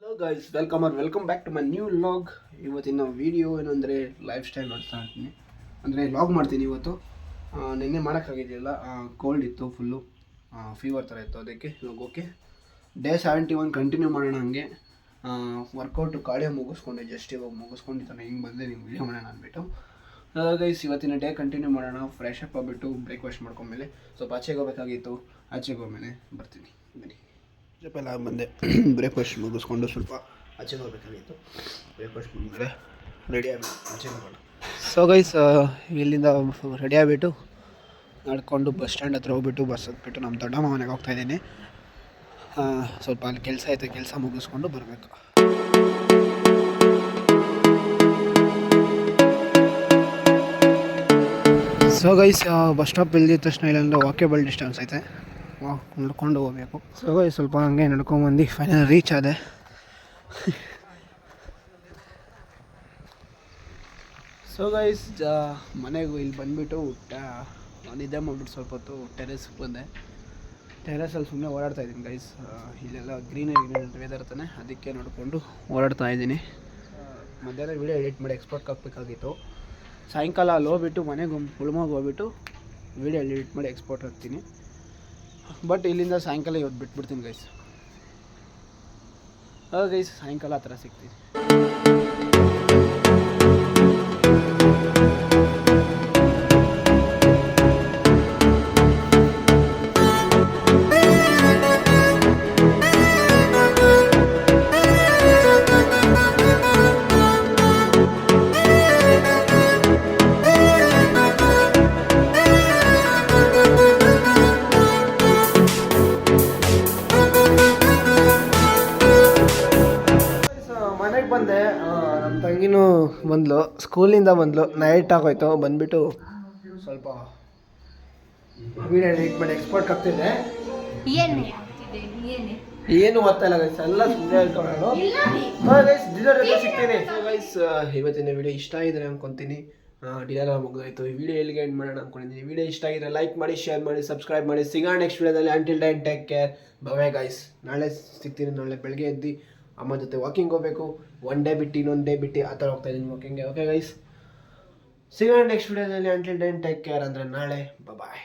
Hello guys, welcome back to my new vlog. ಇವತ್ತಿನ video ಏನಂದರೆ lifestyle ಮಾಡ್ತಾ ಇರ್ತೀನಿ, ಅಂದರೆ ವ್ಲಾಗ್ ಮಾಡ್ತೀನಿ ಇವತ್ತು. ನಿನ್ನೆ ಮಾಡೋಕ್ಕಾಗಿದೆಯಲ್ಲ, ಕೋಲ್ಡ್ ಇತ್ತು, ಫುಲ್ಲು ಫೀವರ್ ಥರ ಇತ್ತು. ಅದಕ್ಕೆ ಇವಾಗ ಓಕೆ, ಡೇ 71 ಕಂಟಿನ್ಯೂ ಮಾಡೋಣ. ಹಂಗೆ ವರ್ಕೌಟು ಕಾರ್ಡಿಯೋ ಮುಗಿಸ್ಕೊಂಡೆ, ಜಸ್ಟ್ ಇವಾಗ ಮುಗಿಸ್ಕೊಂಡಿದ್ದಾನೆ. ಹಿಂಗೆ ಬಂದೆ ನೀವು ವೀಡಿಯೋ ಮಾಡೋಣ ಅಂದ್ಬಿಟ್ಟು. ಗೈಸ್, ಇವತ್ತಿನ ಡೇ ಕಂಟಿನ್ಯೂ ಮಾಡೋಣ. ಫ್ರೆಶ್ ಅಪ್ ಆಗಿಬಿಟ್ಟು ಬ್ರೇಕ್ಫಾಸ್ಟ್ ಮಾಡ್ಕೊಂಡ್ಮೇಲೆ ಸ್ವಲ್ಪ ಆಚೆಗೆ ಹೋಗ್ಬೇಕಾಗಿತ್ತು. ಆಚೆಗೆ ಹೋಗ್ಮೇಲೆ ಬರ್ತೀನಿ, ಬನ್ನಿ. ಎಲ್ಲ ಬಂದೆ, ಬ್ರೇಕ್ಫಾಸ್ಟ್ ಮುಗಿಸ್ಕೊಂಡು ಸ್ವಲ್ಪ ಆಚೆಗೆ ಹೋಗ್ಬೇಕಾಗಿತ್ತು. ಬ್ರೇಕ್ಫಾಸ್ಟ್ ಮುಗಿದ್ರೆ ರೆಡಿ ಆಗಿಬಿಟ್ಟು ಆಚೆಗೆ ಹೋಗೋಣ. ಸೊ ಗೈಸ್, ಇಲ್ಲಿಂದ ರೆಡಿ ಆಗಿಬಿಟ್ಟು ನಡ್ಕೊಂಡು ಬಸ್ ಸ್ಟ್ಯಾಂಡ್ ಹತ್ರ ಹೋಗ್ಬಿಟ್ಟು ಬಸ್ ಹತ್ಬಿಟ್ಟು ನಮ್ಮ ದೊಡ್ಡಮ್ಮ ಮನೆಗೆ ಹೋಗ್ತಾಯಿದ್ದೀನಿ. ಸ್ವಲ್ಪ ಅಲ್ಲಿ ಕೆಲಸ ಐತೆ, ಕೆಲಸ ಮುಗಿಸ್ಕೊಂಡು ಬರಬೇಕು. ಸೊ ಗೈಸ್, ಬಸ್ ಸ್ಟಾಪ್ ಇಲ್ದಿದ್ದ ತಕ್ಷಣ ಇಲ್ಲಿಂದ ವಾಕೇಬಲ್ ಡಿಸ್ಟೆನ್ಸ್ ಐತೆ, ನಡ್ಕೊಂಡು ಹೋಗ್ಬೇಕು. ಸೊ ಗೈಸ್, ಸ್ವಲ್ಪ ಹಂಗೆ ನಡ್ಕೊಂಬಂದು ಫೈನಲ್ ರೀಚ್ ಆದೆ. ಸೊ ಗೈಸ್, ಮನೆಗೂ ಇಲ್ಲಿ ಬಂದುಬಿಟ್ಟು ನಿದ್ದೆ ಮಾಡಿಬಿಟ್ಟು ಸ್ವಲ್ಪ ಹೊತ್ತು ಟೆರೆಸ್ಗೆ ಬಂದೆ. ಟೆರೆಸಲ್ಲಿ ಸುಮ್ಮನೆ ಓಡಾಡ್ತಾ ಇದ್ದೀನಿ ಗೈಸ್. ಇಲ್ಲೆಲ್ಲ ಗ್ರೀನರಿ ವೆದರ್ ತಾನೆ, ಅದಕ್ಕೆ ನೋಡಿಕೊಂಡು ಓಡಾಡ್ತಾ ಇದ್ದೀನಿ. ಮಧ್ಯಾಹ್ನ ವೀಡಿಯೋ ಎಡಿಟ್ ಮಾಡಿ ಎಕ್ಸ್ಪೋರ್ಟ್ಗೆ ಹಾಕಬೇಕಾಗಿತ್ತು. ಸಾಯಂಕಾಲ ಅಲ್ಲಿ ಹೋಗ್ಬಿಟ್ಟು ಮನೆಗೆ ಉಳ್ಮೋಗಿ ಹೋಗ್ಬಿಟ್ಟು ವೀಡಿಯೋ ಎಡಿಟ್ ಮಾಡಿ ಎಕ್ಸ್ಪೋರ್ಟ್ ಹಾಕ್ತೀನಿ. ಬಟ್ ಇಲ್ಲಿಂದ ಸಾಯಂಕಾಲ ಇವತ್ತು ಬಿಟ್ಬಿಡ್ತೀನಿ ಗೈಸ್. ಗೈಸ್, ಸಾಯಂಕಾಲ ಆ ಥರ ಸಿಗ್ತೀನಿ. ಮನೆಗೆ ಬಂದೆ, ನಮ್ಮ ತಂಗಿನೂ ಬಂದಳು, ಸ್ಕೂಲಿಂದ ಬಂದಳು. ನೈಟ್ ಆಗೋಯ್ತು. ಬಂದುಬಿಟ್ಟು ಸ್ವಲ್ಪ ವೀಡಿಯೋ ಎಡಿಟ್ ಮಾಡಿ ಎಕ್ಸ್ಪೋರ್ಟ್ ಆಗ್ತಿದ್ದೆ. ಏನು ಗೊತ್ತಿಲ್ಲ ಗೈಸ್, ಎಲ್ಲ ಸುಮ್ಮನೆ ಹೇಳ್ಕೊಳ್ಳೋಣ. ಗೈಸ್, ಡಿನ್ನರ್ ಜೊತೆ ಸಿಗ್ತೀನಿ. ಗೈಸ್, ಇವತ್ತಿನ ವಿಡಿಯೋ ಇಷ್ಟ ಆಗಿದ್ರೆ ಅಂದ್ಕೊತೀನಿ. ಡಿನ್ನರ್ ಮುಗಿದೋಯ್ತು. ಈ ವಿಡಿಯೋ ಎಲ್ಲಿಗೆ ಎಂಡ್ ಮಾಡೋಣ ಅಂದ್ಕೊಂಡಿದ್ದೀನಿ. ವಿಡಿಯೋ ಇಷ್ಟ ಆಗಿದ್ರೆ ಲೈಕ್ ಮಾಡಿ, ಶೇರ್ ಮಾಡಿ, ಸಬ್ಸ್ಕ್ರೈಬ್ ಮಾಡಿ. ಸಿಗೋಣ ನೆಕ್ಸ್ಟ್ ವಿಡಿಯೋದಲ್ಲಿ. Until then take care, bye guys. ನಾಳೆ ಸಿಗ್ತೀನಿ. ನಾಳೆ ಬೆಳಗ್ಗೆ ಎದ್ದು ಅಮ್ಮ ಜೊತೆ ವಾಕಿಂಗ್ ಹೋಗಬೇಕು. ಒನ್ ಡೇ ಬಿಟ್ಟು ಇನ್ನೊಂದು ಡೇ ಬಿಟ್ಟು ಆ ಥರ ಹೋಗ್ತಾ ಇದ್ದೀನಿ ವಾಕಿಂಗ್ಗೆ. ಓಕೆ ಗೈಸ್, ಸಿಗೋಣ ನೆಕ್ಸ್ಟ್ ವಿಡಿಯೋದಲ್ಲಿ. ಅಂಟಿಲ್ ದೆನ್ ಟೇಕ್ ಕೇರ್ ಅಂದರೆ ನಾಳೆ. ಬಾಯ್.